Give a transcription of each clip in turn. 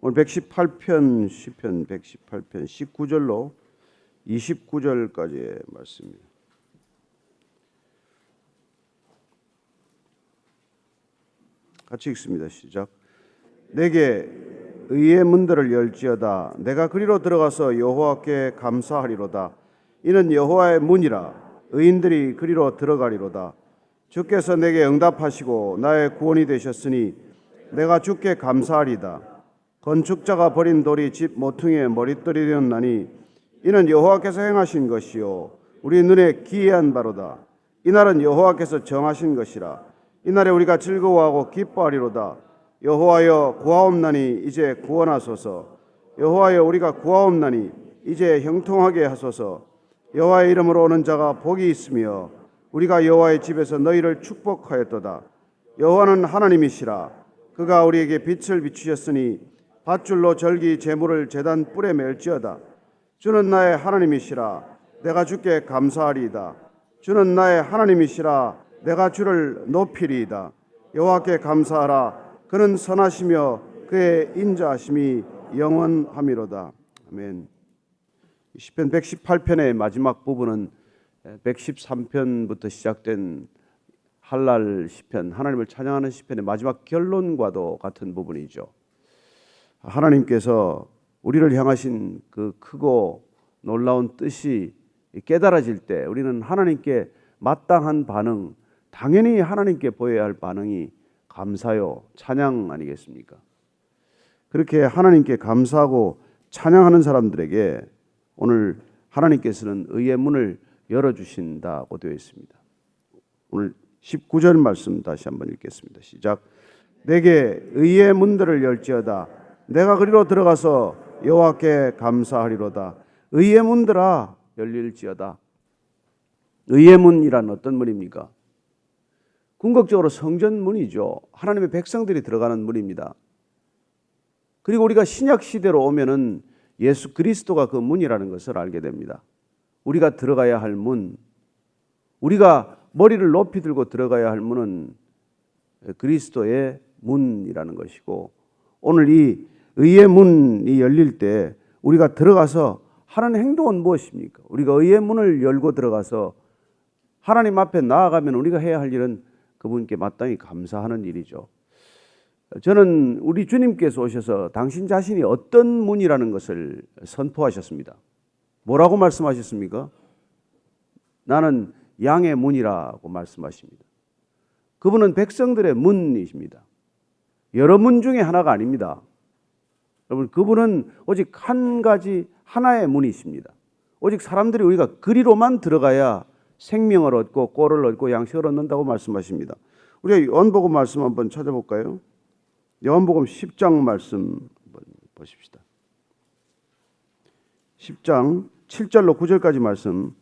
오늘 118편 시편 118편 19절로 29절까지의 말씀입니다. 같이 읽습니다. 시작. 내게 의의 문들을 열지어다. 내가 그리로 들어가서 여호와께 감사하리로다. 이는 여호와의 문이라. 의인들이 그리로 들어가리로다. 주께서 내게 응답하시고 나의 구원이 되셨으니 내가 주께 감사하리다. 건축자가 버린 돌이 집 모퉁이의 머릿돌이 되었나니 이는 여호와께서 행하신 것이요 우리 눈에 기이한 바로다. 이날은 여호와께서 정하신 것이라. 이날에 우리가 즐거워하고 기뻐하리로다. 여호와여 구하옵나니 이제 구원하소서. 여호와여 우리가 구하옵나니 이제 형통하게 하소서. 여호와의 이름으로 오는 자가 복이 있으며 우리가 여호와의 집에서 너희를 축복하였도다. 여호와는 하나님이시라. 그가 우리에게 빛을 비추셨으니 밧줄로 절기 제물을 제단 뿔에 맬지어다. 주는 나의 하나님이시라. 내가 주께 감사하리이다. 주는 나의 하나님이시라. 내가 주를 높이리이다. 여호와께 감사하라. 그는 선하시며 그의 인자하심이 영원함이로다. 아멘. 시편 118편의 마지막 부분은 113편부터 시작된 할랄 시편, 하나님을 찬양하는 시편의 마지막 결론과도 같은 부분이죠. 하나님께서 우리를 향하신 그 크고 놀라운 뜻이 깨달아질 때 우리는 하나님께 마땅한 반응, 당연히 하나님께 보여야 할 반응이 감사요, 찬양 아니겠습니까? 그렇게 하나님께 감사하고 찬양하는 사람들에게 오늘 하나님께서는 의의 문을 열어주신다고 되어 있습니다. 오늘 19절 말씀 다시 한번 읽겠습니다. 시작. 내게 의의 문들을 열지어다. 내가 그리로 들어가서 여호와께 감사하리로다. 의의 문들아 열릴지어다. 의의 문이란 어떤 문입니까? 궁극적으로 성전 문이죠. 하나님의 백성들이 들어가는 문입니다. 그리고 우리가 신약 시대로 오면은 예수 그리스도가 그 문이라는 것을 알게 됩니다. 우리가 들어가야 할 문, 우리가 머리를 높이 들고 들어가야 할 문은 그리스도의 문이라는 것이고, 오늘 이 의의 문이 열릴 때 우리가 들어가서 하는 행동은 무엇입니까? 우리가 의의 문을 열고 들어가서 하나님 앞에 나아가면 우리가 해야 할 일은 그분께 마땅히 감사하는 일이죠. 저는 우리 주님께서 오셔서 당신 자신이 어떤 문이라는 것을 선포하셨습니다. 뭐라고 말씀하셨습니까? 나는 양의 문이라고 말씀하십니다. 그분은 백성들의 문이십니다. 여러 문 중에 하나가 아닙니다. 여러분, 그분은 오직 한 가지 하나의 문이십니다. 오직 사람들이 우리가 그리로만 들어가야 생명을 얻고 꼴을 얻고 양식을 얻는다고 말씀하십니다. 우리가 요한복음 말씀 한번 찾아볼까요? 요한복음 10장 말씀 한번 보십시다. 10장 7절로 9절까지 말씀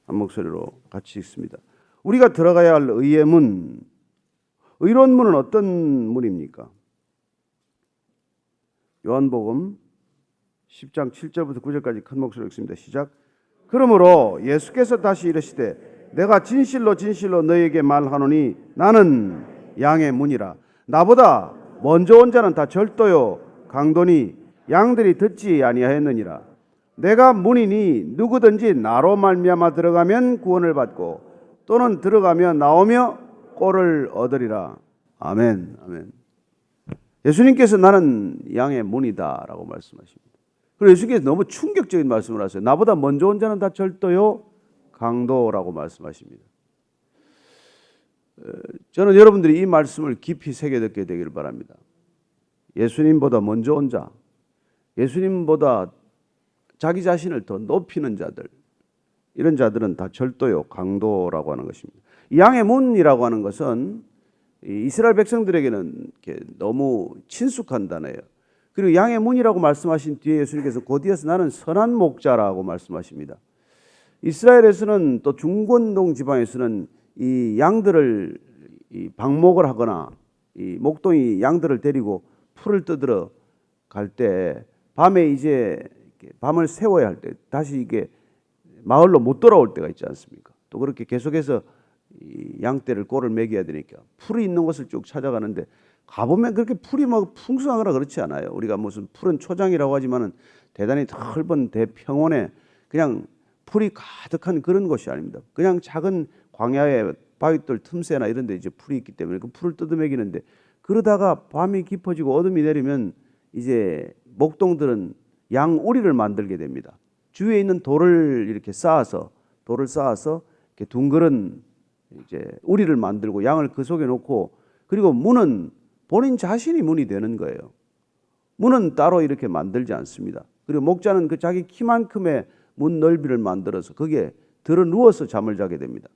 한 목소리로 같이 읽습니다. 우리가 들어가야 할 의의 문, 의로운 문은 어떤 문입니까? 요한복음 10장 7절부터 9절까지 큰 목소리로 읽습니다. 시작. 그러므로 예수께서 다시 이르시되 내가 진실로 진실로 너희에게 말하노니 나는 양의 문이라. 나보다 먼저 온 자는 다 절도요 강도니 양들이 듣지 아니하였느니라. 내가 문이니 누구든지 나로 말미암아 들어가면 구원을 받고 또는 들어가며 나오며 꼴을 얻으리라. 아멘. 아멘. 예수님께서 나는 양의 문이다라고 말씀하십니다. 그리고 예수님께서 너무 충격적인 말씀을 하세요. 나보다 먼저 온 자는 다 절도요 강도라고 말씀하십니다. 저는 여러분들이 이 말씀을 깊이 새겨듣게 되기를 바랍니다. 예수님보다 먼저 온 자, 예수님보다 자기 자신을 더 높이는 자들, 이런 자들은 다 절도요 강도라고 하는 것입니다. 양의 문이라고 하는 것은 이스라엘 백성들에게는 너무 친숙한 단어예요. 그리고 양의 문이라고 말씀하신 뒤에 예수님께서 곧이어서 나는 선한 목자라고 말씀하십니다. 이스라엘에서는 또 중건동 지방에서는 이 양들을 방목을 하거나 이 목동이 양들을 데리고 풀을 뜯으러 갈 때 밤에 이제 밤을 새워야 할 때 다시 이게 마을로 못 돌아올 때가 있지 않습니까? 또 그렇게 계속해서 이 양떼를 꼴을 먹여야 되니까 풀이 있는 곳을 쭉 찾아가는데 가보면 그렇게 풀이 막 풍성하거나 그렇지 않아요. 우리가 무슨 푸른 초장이라고 하지만은 대단히 넓은 대평원에 그냥 풀이 가득한 그런 곳이 아닙니다. 그냥 작은 광야의 바위돌 틈새나 이런 데 이제 풀이 있기 때문에 그 풀을 뜯어먹이는데, 그러다가 밤이 깊어지고 어둠이 내리면 이제 목동들은 양우리를 만들게 됩니다. 주위에 있는 돌을 이렇게 쌓아서 이렇게 둥그런 이제 우리를 만들고 양을 그 속에 놓고, 그리고 문은 본인 자신이 문이 되는 거예요. 문은 따로 이렇게 만들지 않습니다. 그리고 목자는 그 자기 키만큼의 문 넓이를 만들어서 거기에 들어 누워서 잠을 자게 됩니다.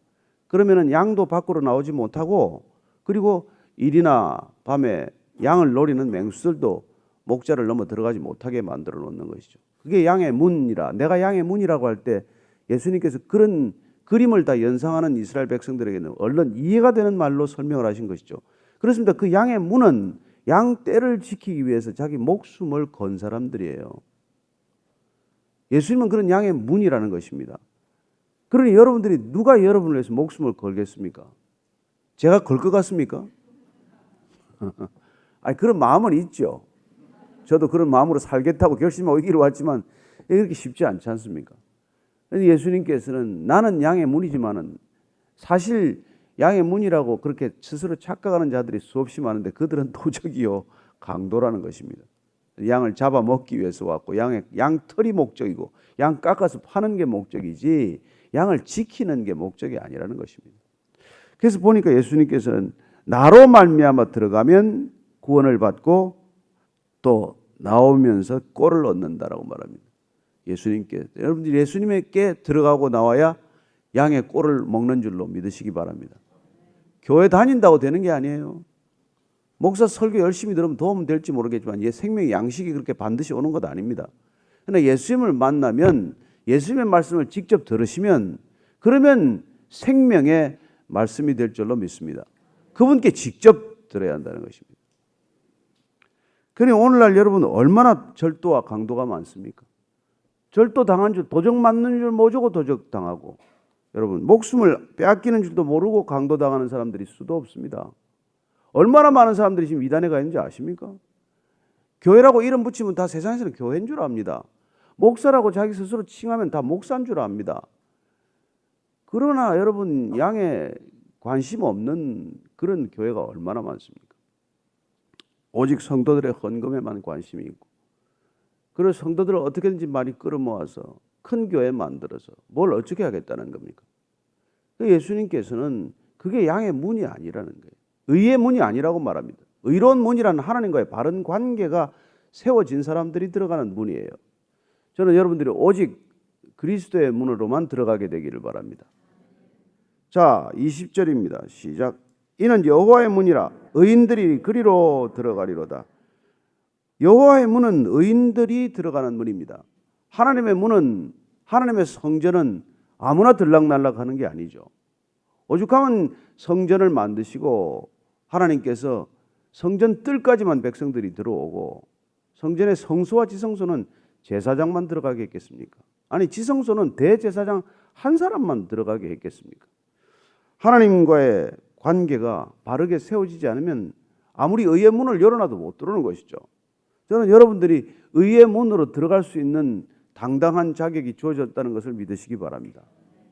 그러면은 양도 밖으로 나오지 못하고, 그리고 일이나 밤에 양을 노리는 맹수들도 목자를 넘어 들어가지 못하게 만들어 놓는 것이죠. 그게 양의 문이라, 내가 양의 문이라고 할 때 예수님께서 그런 그림을 다 연상하는 이스라엘 백성들에게는 얼른 이해가 되는 말로 설명을 하신 것이죠. 그렇습니다. 그 양의 문은 양 떼를 지키기 위해서 자기 목숨을 건 사람들이에요. 예수님은 그런 양의 문이라는 것입니다. 그러니 여러분들이 누가 여러분을 위해서 목숨을 걸겠습니까? 제가 걸 것 같습니까? 아니, 그런 마음은 있죠. 저도 그런 마음으로 살겠다고 결심하고 여기로 왔지만 이렇게 쉽지 않지 않습니까? 예수님께서는 나는 양의 문이지만은 사실 양의 문이라고 그렇게 스스로 착각하는 자들이 수없이 많은데 그들은 도적이요 강도라는 것입니다. 양을 잡아먹기 위해서 왔고, 양 털이 목적이고 양 깎아서 파는 게 목적이지 양을 지키는 게 목적이 아니라는 것입니다. 그래서 보니까 예수님께서는 나로 말미암아 들어가면 구원을 받고 또 나오면서 꼴을 얻는다라고 말합니다. 여러분들이 예수님께 들어가고 나와야 양의 꼴을 먹는 줄로 믿으시기 바랍니다. 교회 다닌다고 되는 게 아니에요. 목사 설교 열심히 들으면 도움 될지 모르겠지만 생명의 양식이 그렇게 반드시 오는 것 아닙니다. 그러나 예수님을 만나면, 예수님의 말씀을 직접 들으시면, 그러면 생명의 말씀이 될 줄로 믿습니다. 그분께 직접 들어야 한다는 것입니다. 그러니 오늘날 여러분 얼마나 절도와 강도가 많습니까? 절도 당한 줄, 도적 맞는 줄 모르고 도적 당하고, 여러분 목숨을 빼앗기는 줄도 모르고 강도 당하는 사람들이 수도 없습니다. 얼마나 많은 사람들이 지금 이단에 가 있는지 아십니까? 교회라고 이름 붙이면 다 세상에서는 교회인 줄 압니다. 목사라고 자기 스스로 칭하면 다 목사인 줄 압니다. 그러나 여러분 양에 관심 없는 그런 교회가 얼마나 많습니까? 오직 성도들의 헌금에만 관심이 있고, 그리고 성도들을 어떻게든지 많이 끌어모아서 큰 교회 만들어서 뭘 어떻게 하겠다는 겁니까? 예수님께서는 그게 양의 문이 아니라는 거예요. 의의 문이 아니라고 말합니다. 의로운 문이라는 하나님과의 바른 관계가 세워진 사람들이 들어가는 문이에요. 저는 여러분들이 오직 그리스도의 문으로만 들어가게 되기를 바랍니다. 자, 20절입니다. 시작. 이는 여호와의 문이라 의인들이 그리로 들어가리로다. 여호와의 문은 의인들이 들어가는 문입니다. 하나님의 문은, 하나님의 성전은 아무나 들락날락 하는 게 아니죠. 오죽하면 성전을 만드시고 하나님께서 성전 뜰까지만 백성들이 들어오고 성전의 성소와 지성소는 제사장만 들어가게 했겠습니까? 아니, 지성소는 대제사장 한 사람만 들어가게 했겠습니까? 하나님과의 관계가 바르게 세워지지 않으면 아무리 의의 문을 열어놔도 못 들어오는 것이죠. 저는 여러분들이 의의 문으로 들어갈 수 있는 당당한 자격이 주어졌다는 것을 믿으시기 바랍니다.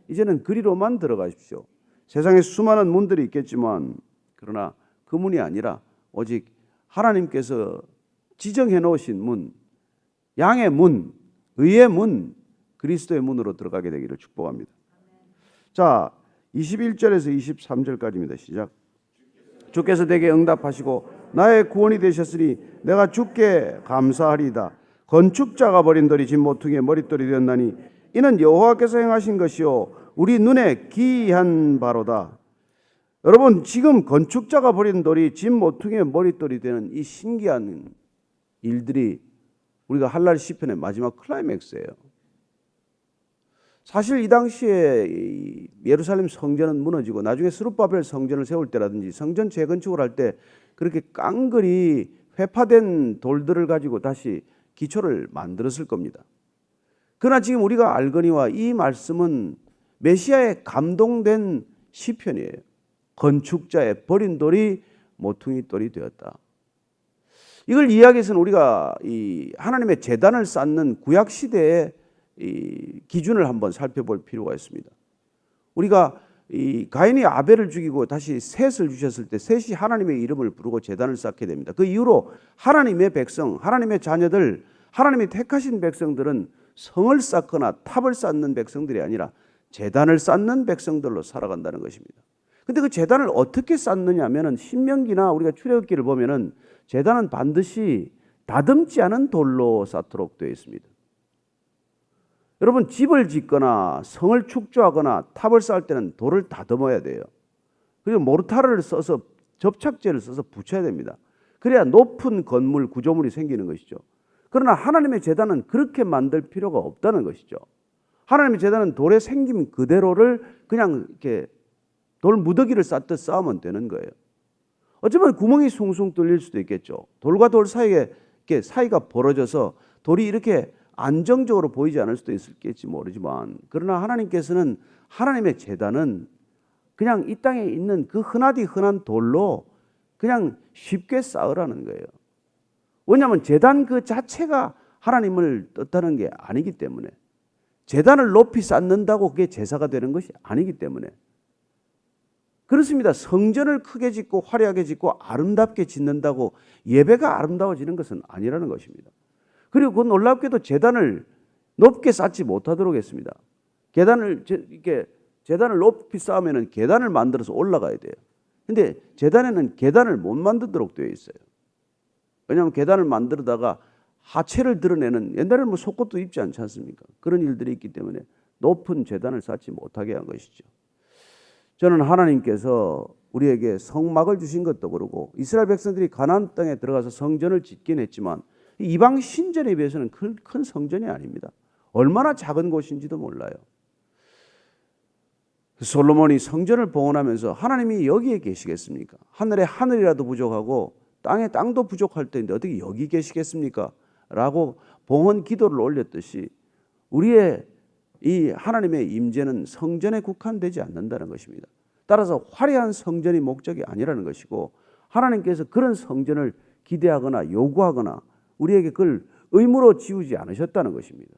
이제는 그리로만 들어가십시오. 세상에 수많은 문들이 있겠지만, 그러나 그 문이 아니라 오직 하나님께서 지정해 놓으신 문, 양의 문, 의의 문, 그리스도의 문으로 들어가게 되기를 축복합니다. 자, 21절에서 23절까지입니다. 시작. 주께서 내게 응답하시고 나의 구원이 되셨으니 내가 주께 감사하리이다. 건축자가 버린 돌이 집 모퉁이의 머릿돌이 되었나니 이는 여호와께서 행하신 것이요 우리 눈에 기이한 바로다. 여러분, 지금 건축자가 버린 돌이 집 모퉁이의 머릿돌이 되는 이 신기한 일들이 우리가 할랄 시편의 마지막 클라이맥스예요. 사실 이 당시에 예루살렘 성전은 무너지고 나중에 스룹바벨 성전을 세울 때라든지 성전 재건축을 할 때 그렇게 깡그리 회파된 돌들을 가지고 다시 기초를 만들었을 겁니다. 그러나 지금 우리가 알거니와 이 말씀은 메시아에 감동된 시편이에요. 건축자의 버린 돌이 모퉁이 돌이 되었다. 이걸 이야기해서는 우리가 이 하나님의 제단을 쌓는 구약 시대의 이 기준을 한번 살펴볼 필요가 있습니다. 우리가 이 가인이 아벨을 죽이고 다시 셋을 주셨을 때 셋이 하나님의 이름을 부르고 제단을 쌓게 됩니다. 그 이후로 하나님의 백성, 하나님의 자녀들, 하나님이 택하신 백성들은 성을 쌓거나 탑을 쌓는 백성들이 아니라 제단을 쌓는 백성들로 살아간다는 것입니다. 근데 그 제단을 어떻게 쌓느냐 하면은 신명기나 우리가 출애굽기를 보면은 제단은 반드시 다듬지 않은 돌로 쌓도록 되어 있습니다. 여러분, 집을 짓거나 성을 축조하거나 탑을 쌓을 때는 돌을 다듬어야 돼요. 그리고 모르타르를 써서 접착제를 써서 붙여야 됩니다. 그래야 높은 건물, 구조물이 생기는 것이죠. 그러나 하나님의 제단은 그렇게 만들 필요가 없다는 것이죠. 하나님의 제단은 돌의 생김 그대로를 그냥 이렇게 돌 무더기를 쌓듯 쌓으면 되는 거예요. 어쩌면 구멍이 숭숭 뚫릴 수도 있겠죠. 돌과 돌 사이에 이렇게 사이가 벌어져서 돌이 이렇게 안정적으로 보이지 않을 수도 있을지 모르지만, 그러나 하나님께서는 하나님의 제단은 그냥 이 땅에 있는 그 흔하디 흔한 돌로 그냥 쉽게 쌓으라는 거예요. 왜냐하면 제단 그 자체가 하나님을 뜻하는 게 아니기 때문에, 제단을 높이 쌓는다고 그게 제사가 되는 것이 아니기 때문에 그렇습니다. 성전을 크게 짓고 화려하게 짓고 아름답게 짓는다고 예배가 아름다워지는 것은 아니라는 것입니다. 그리고 그 놀랍게도 제단을 높게 쌓지 못하도록 했습니다. 제단을 높이 쌓으면 계단을 만들어서 올라가야 돼요. 근데 제단에는 계단을 못 만들도록 되어 있어요. 왜냐하면 계단을 만들다가 하체를 드러내는, 옛날에는 뭐 속옷도 입지 않지 않습니까? 그런 일들이 있기 때문에 높은 제단을 쌓지 못하게 한 것이죠. 저는 하나님께서 우리에게 성막을 주신 것도 그러고 이스라엘 백성들이 가나안 땅에 들어가서 성전을 짓긴 했지만 이방 신전에 비해서는 큰 성전이 아닙니다. 얼마나 작은 곳인지도 몰라요. 솔로몬이 성전을 봉헌하면서 하나님이 여기에 계시겠습니까? 하늘에 하늘이라도 부족하고 땅에 땅도 부족할 때인데 어떻게 여기 계시겠습니까? 라고 봉헌 기도를 올렸듯이 우리의 이 하나님의 임재는 성전에 국한되지 않는다는 것입니다. 따라서 화려한 성전이 목적이 아니라는 것이고, 하나님께서 그런 성전을 기대하거나 요구하거나 우리에게 그걸 의무로 지우지 않으셨다는 것입니다.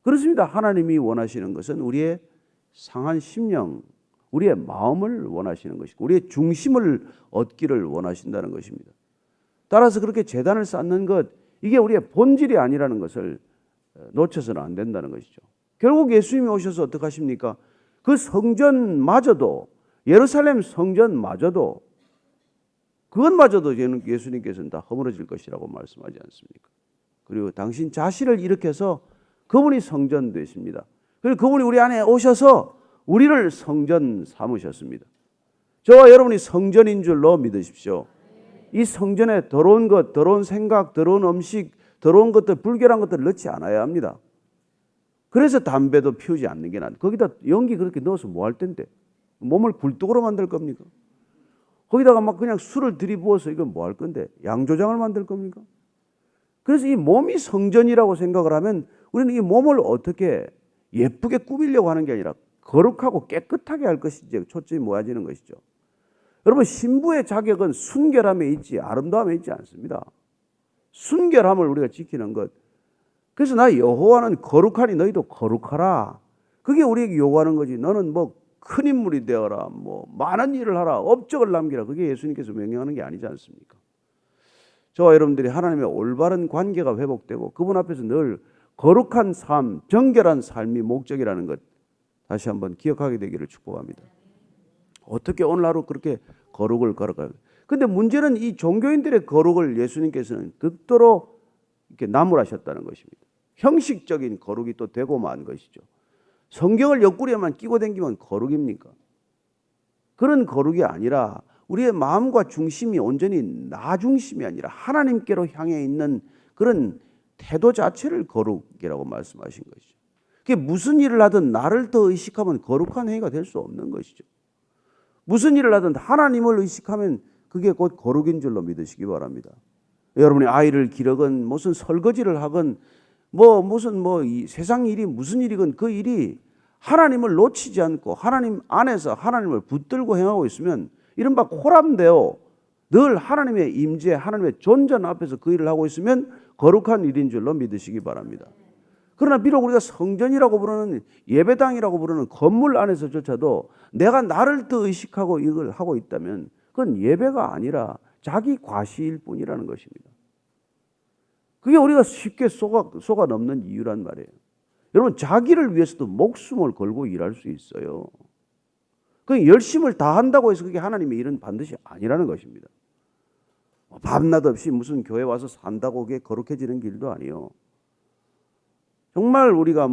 그렇습니다. 하나님이 원하시는 것은 우리의 상한 심령, 우리의 마음을 원하시는 것이고 우리의 중심을 얻기를 원하신다는 것입니다. 따라서 그렇게 제단을 쌓는 것, 이게 우리의 본질이 아니라는 것을 놓쳐서는 안 된다는 것이죠. 결국 예수님이 오셔서 어떻게 하십니까? 그 성전마저도, 예루살렘 성전마저도, 그것마저도 예수님께서는 다 허물어질 것이라고 말씀하지 않습니까? 그리고 당신 자신을 일으켜서 그분이 성전 되십니다. 그리고 그분이 우리 안에 오셔서 우리를 성전 삼으셨습니다. 저와 여러분이 성전인 줄로 믿으십시오. 이 성전에 더러운 것, 더러운 생각, 더러운 음식, 더러운 것들, 불결한 것들을 넣지 않아야 합니다. 그래서 담배도 피우지 않는 게 낫다. 거기다 연기 그렇게 넣어서 뭐 할 텐데? 몸을 굴뚝으로 만들 겁니까? 거기다가 막 그냥 술을 들이부어서 이건 뭐 할 건데? 양조장을 만들 겁니까? 그래서 이 몸이 성전이라고 생각을 하면 우리는 이 몸을 어떻게 예쁘게 꾸미려고 하는 게 아니라 거룩하고 깨끗하게 할 것이 이제 초점이 모아지는 것이죠. 여러분, 신부의 자격은 순결함에 있지 아름다움에 있지 않습니다. 순결함을 우리가 지키는 것. 그래서 나 여호와는 거룩하니 너희도 거룩하라. 그게 우리에게 요구하는 거지. 너는 뭐 큰 인물이 되어라, 뭐 많은 일을 하라, 업적을 남기라. 그게 예수님께서 명령하는 게 아니지 않습니까? 저와 여러분들이 하나님의 올바른 관계가 회복되고 그분 앞에서 늘 거룩한 삶, 정결한 삶이 목적이라는 것 다시 한번 기억하게 되기를 축복합니다. 어떻게 오늘 하루 그렇게 거룩을 걸어가요? 근데 문제는 이 종교인들의 거룩을 예수님께서는 극도로 이렇게 나무라셨다는 것입니다. 형식적인 거룩이 또 되고 만 것이죠. 성경을 옆구리에만 끼고 다니면 거룩입니까? 그런 거룩이 아니라 우리의 마음과 중심이 온전히 나 중심이 아니라 하나님께로 향해 있는 그런 태도 자체를 거룩이라고 말씀하신 것이죠. 그게 무슨 일을 하든 나를 더 의식하면 거룩한 행위가 될 수 없는 것이죠. 무슨 일을 하든 하나님을 의식하면 그게 곧 거룩인 줄로 믿으시기 바랍니다. 여러분이 아이를 기르건 무슨 설거지를 하건 무슨 이 세상 일이 무슨 일이건 그 일이 하나님을 놓치지 않고 하나님 안에서 하나님을 붙들고 행하고 있으면 이른바 코람데오, 늘 하나님의 임재, 하나님의 존전 앞에서 그 일을 하고 있으면 거룩한 일인 줄로 믿으시기 바랍니다. 그러나 비록 우리가 성전이라고 부르는, 예배당이라고 부르는 건물 안에서조차도 내가 나를 더 의식하고 이걸 하고 있다면 그건 예배가 아니라 자기 과시일 뿐이라는 것입니다. 그게 우리가 쉽게 속아 넘는 이유란 말이에요. 여러분, 자기를 위해서도 목숨을 걸고 일할 수 있어요. 그 열심을 다한다고 해서 그게 하나님의 일은 반드시 아니라는 것입니다. 밤낮 없이 무슨 교회 와서 산다고 그게 거룩해지는 길도 아니요. 정말 우리가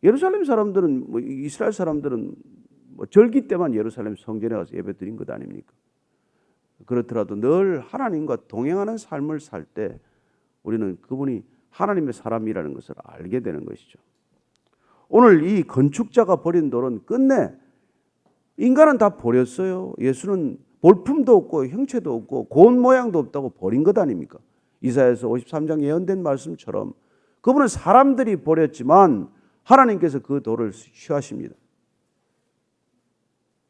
예루살렘 사람들은, 이스라엘 사람들은 절기 때만 예루살렘 성전에 가서 예배 드린 것 아닙니까? 그렇더라도 늘 하나님과 동행하는 삶을 살 때 우리는 그분이 하나님의 사람이라는 것을 알게 되는 것이죠. 오늘 이 건축자가 버린 돌은 끝내 인간은 다 버렸어요. 예수는 볼품도 없고 형체도 없고 고운 모양도 없다고 버린 것 아닙니까? 이사야서 53장 예언된 말씀처럼 그분은 사람들이 버렸지만 하나님께서 그 돌을 취하십니다.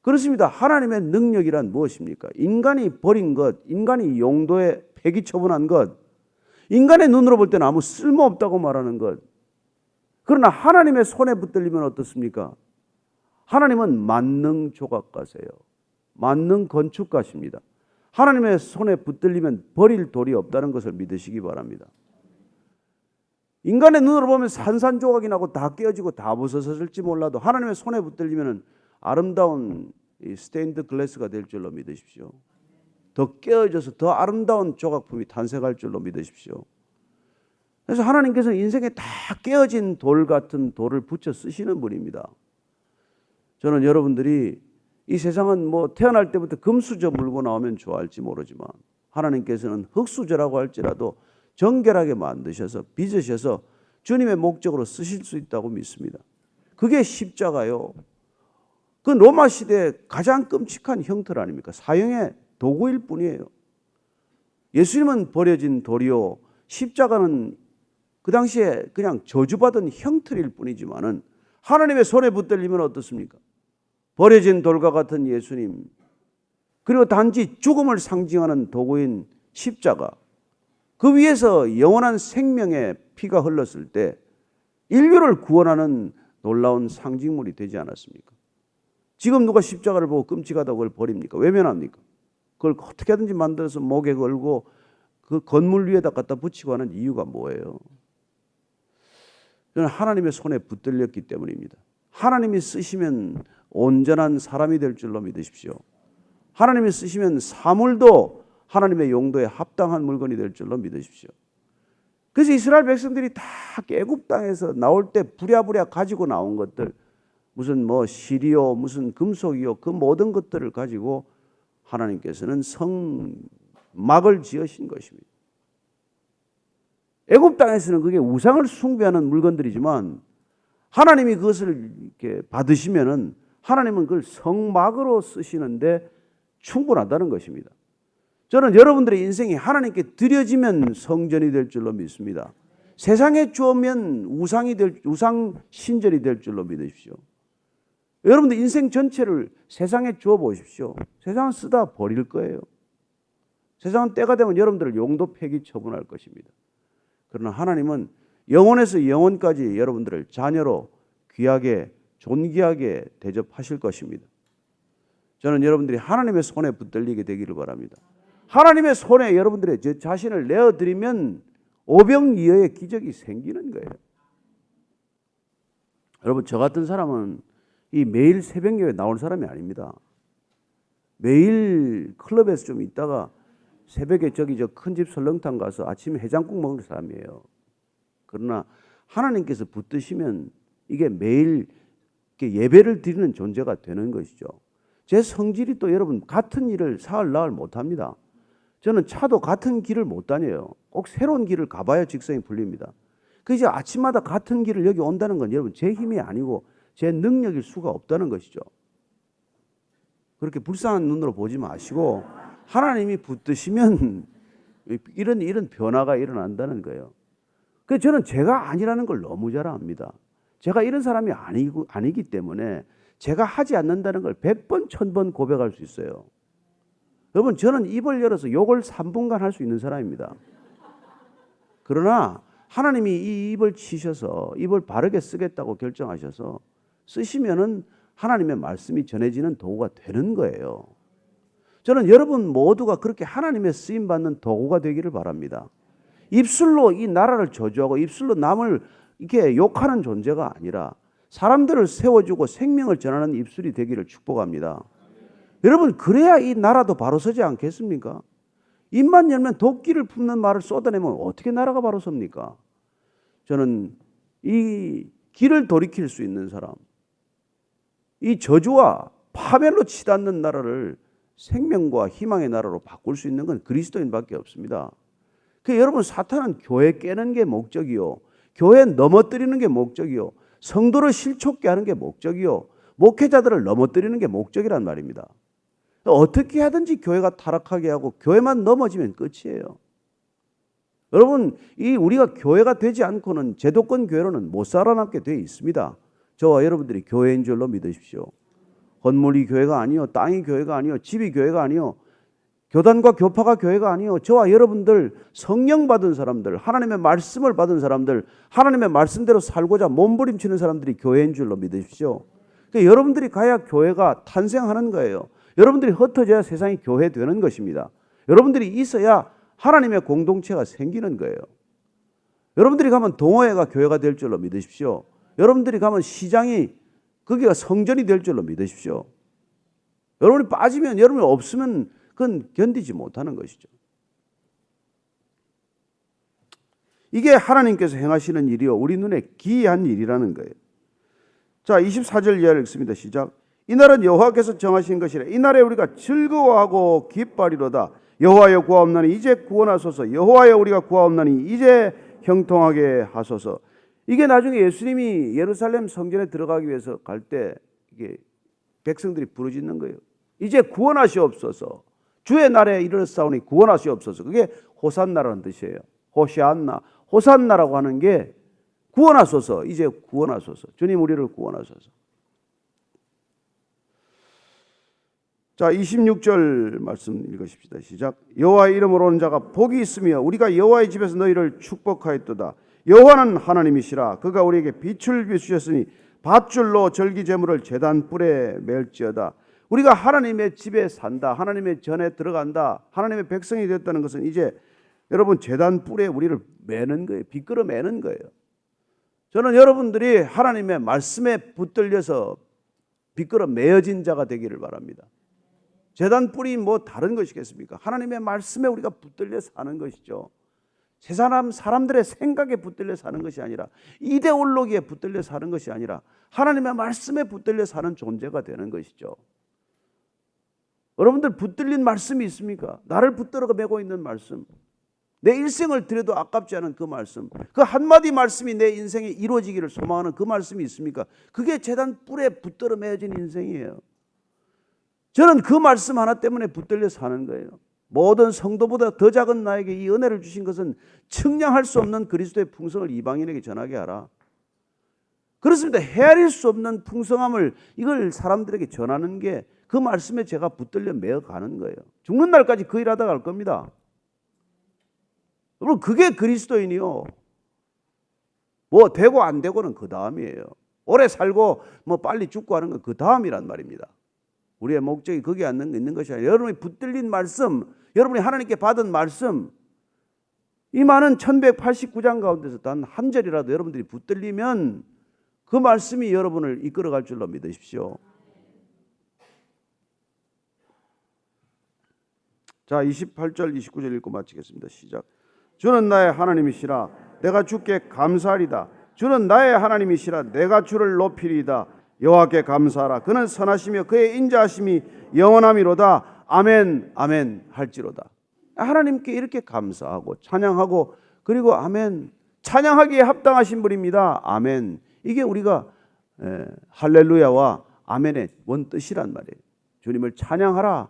그렇습니다. 하나님의 능력이란 무엇입니까? 인간이 버린 것, 인간이 용도에 폐기 처분한 것, 인간의 눈으로 볼 때는 아무 쓸모없다고 말하는 것. 그러나 하나님의 손에 붙들리면 어떻습니까? 하나님은 만능 조각가세요. 만능 건축가십니다. 하나님의 손에 붙들리면 버릴 돌이 없다는 것을 믿으시기 바랍니다. 인간의 눈으로 보면 산산조각이 나고 다 깨어지고 다 부서졌을지 몰라도 하나님의 손에 붙들리면 아름다운 스테인드 글래스가 될 줄로 믿으십시오. 더 깨어져서 더 아름다운 조각품이 탄생할 줄로 믿으십시오. 그래서 하나님께서는 인생에 다 깨어진 돌 같은 돌을 붙여 쓰시는 분입니다. 저는 여러분들이 이 세상은 태어날 때부터 금수저 물고 나오면 좋아할지 모르지만 하나님께서는 흙수저라고 할지라도 정결하게 만드셔서 빚으셔서 주님의 목적으로 쓰실 수 있다고 믿습니다. 그게 십자가요. 그 로마 시대의 가장 끔찍한 형틀 아닙니까? 사형의 도구일 뿐이에요. 예수님은 버려진 돌이요. 십자가는 그 당시에 그냥 저주받은 형틀일 뿐이지만은 하나님의 손에 붙들리면 어떻습니까? 버려진 돌과 같은 예수님, 그리고 단지 죽음을 상징하는 도구인 십자가, 그 위에서 영원한 생명의 피가 흘렀을 때 인류를 구원하는 놀라운 상징물이 되지 않았습니까? 지금 누가 십자가를 보고 끔찍하다고 그걸 버립니까? 외면합니까? 그걸 어떻게 하든지 만들어서 목에 걸고 그 건물 위에다 갖다 붙이고 하는 이유가 뭐예요? 저는 하나님의 손에 붙들렸기 때문입니다. 하나님이 쓰시면 온전한 사람이 될 줄로 믿으십시오. 하나님이 쓰시면 사물도 하나님의 용도에 합당한 물건이 될 줄로 믿으십시오. 그래서 이스라엘 백성들이 다 애굽 땅에서 나올 때 부랴부랴 가지고 나온 것들, 무슨 실이요, 무슨 금속이요, 그 모든 것들을 가지고 하나님께서는 성막을 지으신 것입니다. 애굽 땅에서는 그게 우상을 숭배하는 물건들이지만 하나님이 그것을 이렇게 받으시면은 하나님은 그걸 성막으로 쓰시는데 충분하다는 것입니다. 저는 여러분들의 인생이 하나님께 드려지면 성전이 될 줄로 믿습니다. 세상에 주면 우상 신전이 될 줄로 믿으십시오. 여러분들 인생 전체를 세상에 주어 보십시오. 세상은 쓰다 버릴 거예요. 세상은 때가 되면 여러분들을 용도 폐기 처분할 것입니다. 그러나 하나님은 영원에서 영원까지 여러분들을 자녀로 귀하게 존귀하게 대접하실 것입니다. 저는 여러분들이 하나님의 손에 붙들리게 되기를 바랍니다. 하나님의 손에 여러분들의 제 자신을 내어드리면 오병이어의 기적이 생기는 거예요. 여러분, 저 같은 사람은 이 매일 새벽 예배 나올 사람이 아닙니다. 매일 클럽에서 좀 있다가 새벽에 저 큰 집 설렁탕 가서 아침에 해장국 먹는 사람이에요. 그러나 하나님께서 붙드시면 이게 매일 예배를 드리는 존재가 되는 것이죠. 제 성질이 또 여러분 같은 일을 사흘 나흘 못합니다. 저는 차도 같은 길을 못 다녀요. 꼭 새로운 길을 가봐야 직성이 풀립니다. 그 이제 아침마다 같은 길을 여기 온다는 건 여러분 제 힘이 아니고 제 능력일 수가 없다는 것이죠. 그렇게 불쌍한 눈으로 보지 마시고 하나님이 붙드시면 이런 변화가 일어난다는 거예요. 그래서 저는 제가 아니라는 걸 너무 잘 압니다. 제가 이런 사람이 아니기 때문에 제가 하지 않는다는 걸 100번, 1000번 고백할 수 있어요. 여러분, 저는 입을 열어서 욕을 3분간 할 수 있는 사람입니다. 그러나 하나님이 이 입을 치셔서 입을 바르게 쓰겠다고 결정하셔서 쓰시면은 하나님의 말씀이 전해지는 도구가 되는 거예요. 저는 여러분 모두가 그렇게 하나님의 쓰임받는 도구가 되기를 바랍니다. 입술로 이 나라를 저주하고 입술로 남을 이렇게 욕하는 존재가 아니라 사람들을 세워주고 생명을 전하는 입술이 되기를 축복합니다. 여러분, 그래야 이 나라도 바로 서지 않겠습니까? 입만 열면 도끼를 품는 말을 쏟아내면 어떻게 나라가 바로 섭니까? 저는 이 길을 돌이킬 수 있는 사람, 이 저주와 파멸로 치닫는 나라를 생명과 희망의 나라로 바꿀 수 있는 건 그리스도인밖에 없습니다. 여러분, 사탄은 교회 깨는 게 목적이요, 교회 넘어뜨리는 게 목적이요, 성도를 실족게 하는 게 목적이요, 목회자들을 넘어뜨리는 게 목적이란 말입니다. 어떻게 하든지 교회가 타락하게 하고 교회만 넘어지면 끝이에요. 여러분, 우리가 교회가 되지 않고는 제도권 교회로는 못 살아남게 되어 있습니다. 저와 여러분들이 교회인 줄로 믿으십시오. 건물이 교회가 아니요, 땅이 교회가 아니요, 집이 교회가 아니요, 교단과 교파가 교회가 아니요, 저와 여러분들 성령 받은 사람들, 하나님의 말씀을 받은 사람들, 하나님의 말씀대로 살고자 몸부림치는 사람들이 교회인 줄로 믿으십시오. 여러분들이 가야 교회가 탄생하는 거예요. 여러분들이 흩어져야 세상이 교회 되는 것입니다. 여러분들이 있어야 하나님의 공동체가 생기는 거예요. 여러분들이 가면 동호회가 교회가 될 줄로 믿으십시오. 여러분들이 가면 시장이 거기가 성전이 될 줄로 믿으십시오. 여러분이 빠지면, 여러분이 없으면 그건 견디지 못하는 것이죠. 이게 하나님께서 행하시는 일이요, 우리 눈에 기이한 일이라는 거예요. 자, 24절 이하를 읽습니다. 시작. 이날은 여호와께서 정하신 것이라. 이날에 우리가 즐거워하고 기뻐하리로다. 여호와여 구하옵나니 이제 구원하소서. 여호와여 우리가 구하옵나니 이제 형통하게 하소서. 이게 나중에 예수님이 예루살렘 성전에 들어가기 위해서 갈 때 이게 백성들이 부르짖는 거예요. 이제 구원하시옵소서. 주의 날에 이르렀사오니 구원하시옵소서. 그게 호산나라는 뜻이에요. 호시안나, 호산나라고 하는 게 구원하소서. 이제 구원하소서. 주님 우리를 구원하소서. 자, 26절 말씀 읽으십시다. 시작. 여호와의 이름으로 오는 자가 복이 있으며 우리가 여호와의 집에서 너희를 축복하였도다. 여호와는 하나님이시라. 그가 우리에게 빛을 비추셨으니 밧줄로 절기 제물을 제단 뿔에 맬지어다. 우리가 하나님의 집에 산다, 하나님의 전에 들어간다, 하나님의 백성이 됐다는 것은 이제 여러분 제단 뿔에 우리를 매는 거예요. 비끌어 매는 거예요. 저는 여러분들이 하나님의 말씀에 붙들려서 비끌어 매어진 자가 되기를 바랍니다. 제단 뿔이 뭐 다른 것이겠습니까? 하나님의 말씀에 우리가 붙들려 사는 것이죠. 사람들의 생각에 붙들려 사는 것이 아니라, 이데올로기에 붙들려 사는 것이 아니라 하나님의 말씀에 붙들려 사는 존재가 되는 것이죠. 여러분들 붙들린 말씀이 있습니까? 나를 붙들어 매고 있는 말씀, 내 일생을 들여도 아깝지 않은 그 말씀, 그 한마디 말씀이 내 인생에 이루어지기를 소망하는 그 말씀이 있습니까? 그게 제단 뿔에 붙들어 매어진 인생이에요. 저는 그 말씀 하나 때문에 붙들려 사는 거예요. 모든 성도보다 더 작은 나에게 이 은혜를 주신 것은 측량할 수 없는 그리스도의 풍성을 이방인에게 전하게 하라. 그렇습니다. 헤아릴 수 없는 풍성함을 이걸 사람들에게 전하는 게 그 말씀에 제가 붙들려 매어 가는 거예요. 죽는 날까지 그 일하다 갈 겁니다. 여러분, 그게 그리스도인이요. 뭐 되고 안 되고는 그 다음이에요. 오래 살고 뭐 빨리 죽고 하는 건 그 다음이란 말입니다. 우리의 목적이 거기에 있는 것이 아니라 여러분이 붙들린 말씀, 여러분이 하나님께 받은 말씀, 이 많은 1189장 가운데서 단 한 절이라도 여러분들이 붙들리면 그 말씀이 여러분을 이끌어갈 줄로 믿으십시오. 자, 28절 29절 읽고 마치겠습니다. 시작. 주는 나의 하나님이시라. 내가 주께 감사하리다. 주는 나의 하나님이시라. 내가 주를 높이리이다. 여호와께 감사하라. 그는 선하시며 그의 인자하심이 영원함이로다. 아멘 아멘 할지로다. 하나님께 이렇게 감사하고 찬양하고, 그리고 아멘, 찬양하기에 합당하신 분입니다. 아멘. 이게 우리가 할렐루야와 아멘의 원뜻이란 말이에요. 주님을 찬양하라.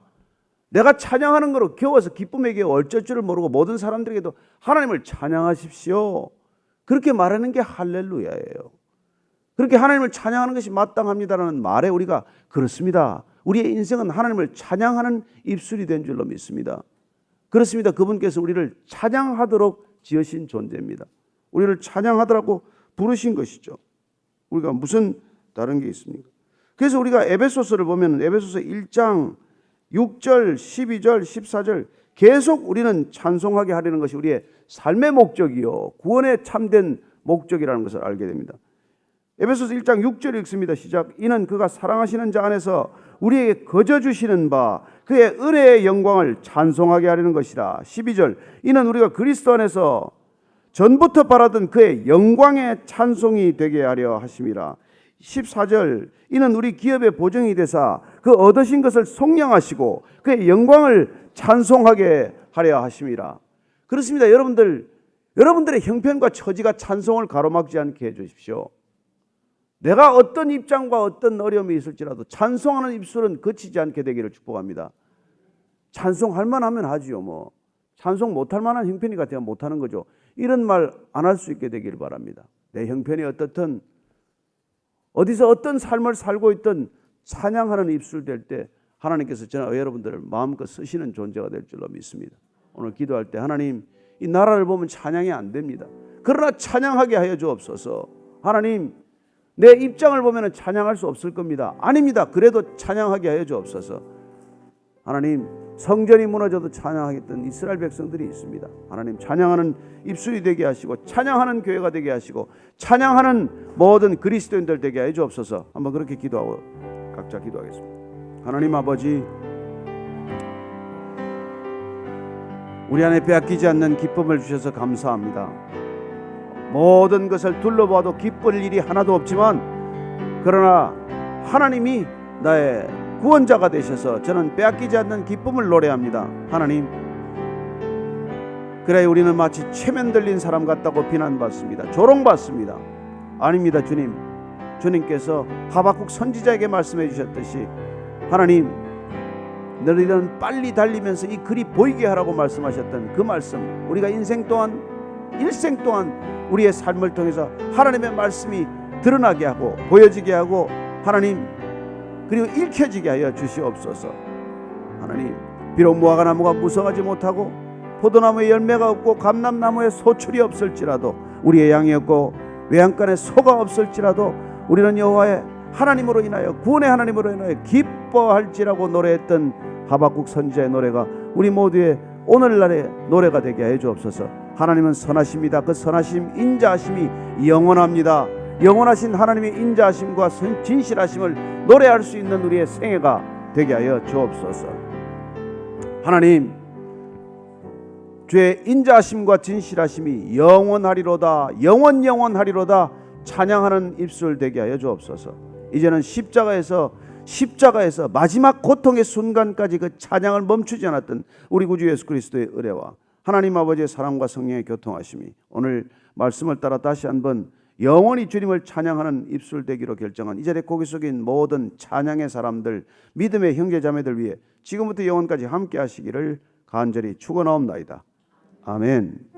내가 찬양하는 거로 겨워서 기쁨에게 어쩔 줄을 모르고 모든 사람들에게도 하나님을 찬양하십시오, 그렇게 말하는 게 할렐루야예요. 그렇게 하나님을 찬양하는 것이 마땅합니다라는 말에 우리가 그렇습니다, 우리의 인생은 하나님을 찬양하는 입술이 된 줄로 믿습니다. 그렇습니다. 그분께서 우리를 찬양하도록 지으신 존재입니다. 우리를 찬양하더라고 부르신 것이죠. 우리가 무슨 다른 게 있습니까? 그래서 우리가 에베소서를 보면 에베소서 1장 6절, 12절, 14절 계속 우리는 찬송하게 하려는 것이 우리의 삶의 목적이요 구원의 참된 목적이라는 것을 알게 됩니다. 에베소서 1장 6절 읽습니다. 시작. 이는 그가 사랑하시는 자 안에서 우리에게 거저 주시는 바 그의 은혜의 영광을 찬송하게 하려는 것이라. 12절. 이는 우리가 그리스도 안에서 전부터 바라던 그의 영광의 찬송이 되게 하려 하심이라. 14절. 이는 우리 기업의 보증이 되사 그 얻으신 것을 속량하시고 그의 영광을 찬송하게 하려 하심이라. 그렇습니다. 여러분들의 형편과 처지가 찬송을 가로막지 않게 해주십시오. 내가 어떤 입장과 어떤 어려움이 있을지라도 찬송하는 입술은 거치지 않게 되기를 축복합니다. 찬송할 만하면 하지요. 뭐 찬송 못할 만한 형편이 같아야 못하는 거죠. 이런 말 안 할 수 있게 되기를 바랍니다. 내 형편이 어떻든 어디서 어떤 삶을 살고 있든 찬양하는 입술 될 때 하나님께서 저와 여러분들을 마음껏 쓰시는 존재가 될 줄로 믿습니다. 오늘 기도할 때 하나님 이 나라를 보면 찬양이 안 됩니다. 그러나 찬양하게 하여 주옵소서. 하나님 내 입장을 보면 찬양할 수 없을 겁니다. 아닙니다. 그래도 찬양하게 하여 주옵소서. 하나님 성전이 무너져도 찬양하겠던 이스라엘 백성들이 있습니다. 하나님 찬양하는 입술이 되게 하시고 찬양하는 교회가 되게 하시고 찬양하는 모든 그리스도인들 되게 하여 주옵소서. 한번 그렇게 기도하고 각자 기도하겠습니다. 하나님 아버지, 우리 안에 빼앗기지 않는 기쁨을 주셔서 감사합니다. 모든 것을 둘러봐도 기쁠 일이 하나도 없지만 그러나 하나님이 나의 구원자가 되셔서 저는 빼앗기지 않는 기쁨을 노래합니다. 하나님, 그래 우리는 마치 체면 들린 사람 같다고 비난받습니다. 조롱받습니다. 아닙니다. 주님께서 하박국 선지자에게 말씀해 주셨듯이 하나님 너희는 빨리 달리면서 이 글이 보이게 하라고 말씀하셨던 그 말씀, 우리가 일생 동안 우리의 삶을 통해서 하나님의 말씀이 드러나게 하고 보여지게 하고 하나님 그리고 읽혀지게 하여 주시옵소서. 하나님 비록 무화과나무가 무성하지 못하고 포도나무에 열매가 없고 감람나무에 소출이 없을지라도 우리의 양이 없고 외양간에 소가 없을지라도 우리는 여호와의 하나님으로 인하여 구원의 하나님으로 인하여 기뻐할지라고 노래했던 하박국 선지자의 노래가 우리 모두의 오늘날의 노래가 되게 해 주옵소서. 하나님은 선하십니다. 그 선하심 인자하심이 영원합니다. 영원하신 하나님의 인자하심과 진실하심을 노래할 수 있는 우리의 생애가 되게 하여 주옵소서. 하나님 주의 인자하심과 진실하심이 영원하리로다 영원하리로다 찬양하는 입술 되게 하여 주옵소서. 이제는 십자가에서 마지막 고통의 순간까지 그 찬양을 멈추지 않았던 우리 구주 예수 그리스도의 은혜와 하나님 아버지의 사랑과 성령의 교통하심이 오늘 말씀을 따라 다시 한번 영원히 주님을 찬양하는 입술 되기로 결정한 이 자리에 고개 숙인 모든 찬양의 사람들, 믿음의 형제 자매들 위해 지금부터 영원까지 함께 하시기를 간절히 축원하옵나이다. 아멘.